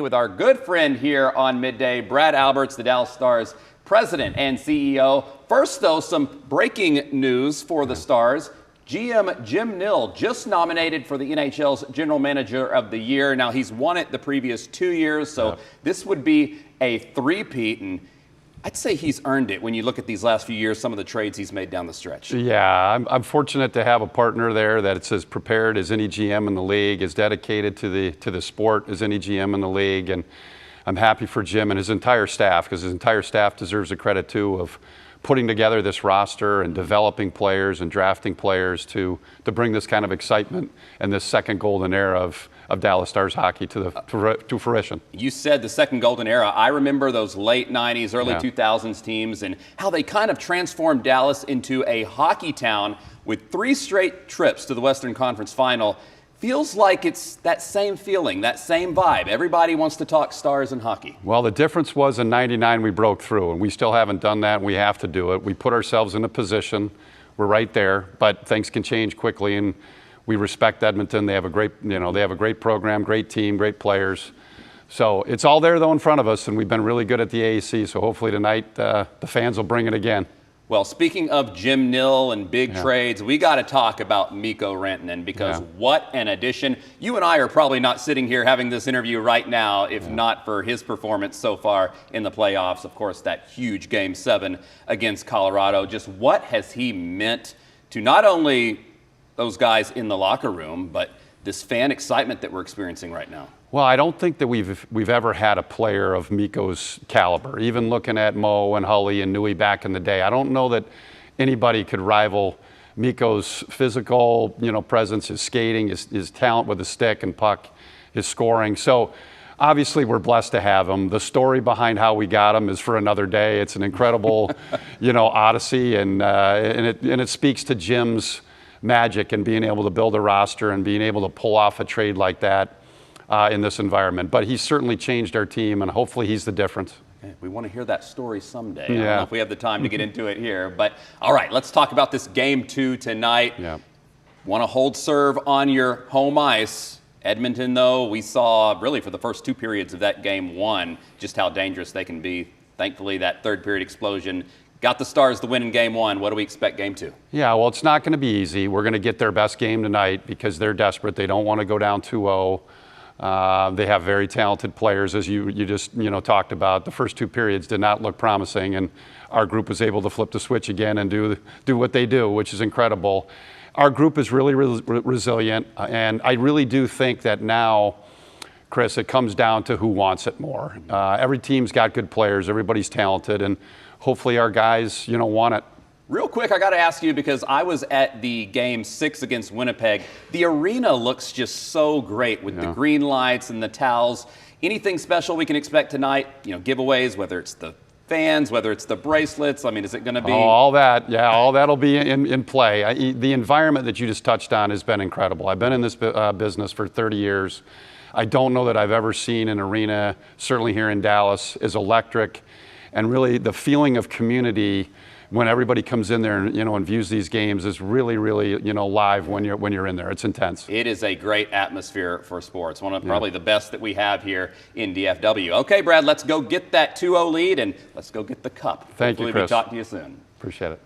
With our good friend here on Midday, Brad Alberts, the Dallas Stars president and CEO. First, though, some breaking news for the Stars. GM Jim Nill just nominated for the NHL's General Manager of the Year. Now, he's won it the previous 2 years, so this would be a three-peat, and I'd say he's earned it when you look at these last few years, some of the trades he's made down the stretch. Yeah, I'm fortunate to have a partner there that's as prepared as any GM in the league, as dedicated to the sport as any GM in the league, and I'm happy for Jim and his entire staff, because his entire staff deserves the credit too of putting together this roster and developing players and drafting players to bring this kind of excitement and this second golden era of Dallas Stars hockey to fruition. You said the second golden era. I remember those late 90s, early 2000s teams and how they kind of transformed Dallas into a hockey town with 3 straight trips to the Western Conference Final. Feels like it's that same feeling, that same vibe. Everybody wants to talk Stars and hockey. Well, the difference was in '99 we broke through, and we still haven't done that, and we have to do it. We put ourselves in a position. We're right there, but things can change quickly, and we respect Edmonton. They have a great, they have a great program, great team, great players. So it's all there, though, in front of us, and we've been really good at the AAC, so hopefully tonight the fans will bring it again. Well, speaking of Jim Nill and big trades, we got to talk about Mikko Rantanen, because what an addition. You and I are probably not sitting here having this interview right now if not for his performance so far in the playoffs. Of course, that huge Game 7 against Colorado. Just what has he meant to not only those guys in the locker room, but this fan excitement that we're experiencing right now? Well, I don't think that we've ever had a player of Mikko's caliber. Even looking at Mo and Hully and Nui back in the day, I don't know that anybody could rival Mikko's physical, presence, his skating, his talent with the stick and puck, his scoring. So obviously we're blessed to have him. The story behind how we got him is for another day. It's an incredible, odyssey, and it speaks to Jim's magic and being able to build a roster and being able to pull off a trade like that. In this environment. But he's certainly changed our team, and hopefully he's the difference. Okay, we want to hear that story someday. I don't know if we have the time to get into it here. But all right, let's talk about this Game 2 tonight. Want to hold serve on your home ice. Edmonton, though, we saw really for the first 2 periods of that Game 1 just how dangerous they can be. Thankfully, that third period explosion got the Stars the win in Game 1. What do we expect Game 2? Yeah, well, it's not going to be easy. We're going to get their best game tonight because they're desperate. They don't want to go down 2-0. They have very talented players, as you just talked about. The first 2 periods did not look promising, and our group was able to flip the switch again and do what they do, which is incredible. Our group is really resilient, and I really do think that now, Chris, it comes down to who wants it more. Every team's got good players, everybody's talented, and hopefully our guys want it. Real quick, I got to ask you, because I was at the Game 6 against Winnipeg. The arena looks just so great with the green lights and the towels. Anything special we can expect tonight? Giveaways, whether it's the fans, whether it's the bracelets. I mean, is it going to be? All that, all that'll be in play. The environment that you just touched on has been incredible. I've been in this business for 30 years. I don't know that I've ever seen an arena, certainly here in Dallas, as electric, and really the feeling of community when everybody comes in there and and views these games is really live when you're in there. It's intense. It is a great atmosphere for sports. One of probably the best that we have here in DFW. Okay, Brad, let's go get that 2-0 lead and let's go get the cup. Thank you, Chris. Hopefully we talk to you soon. Appreciate it.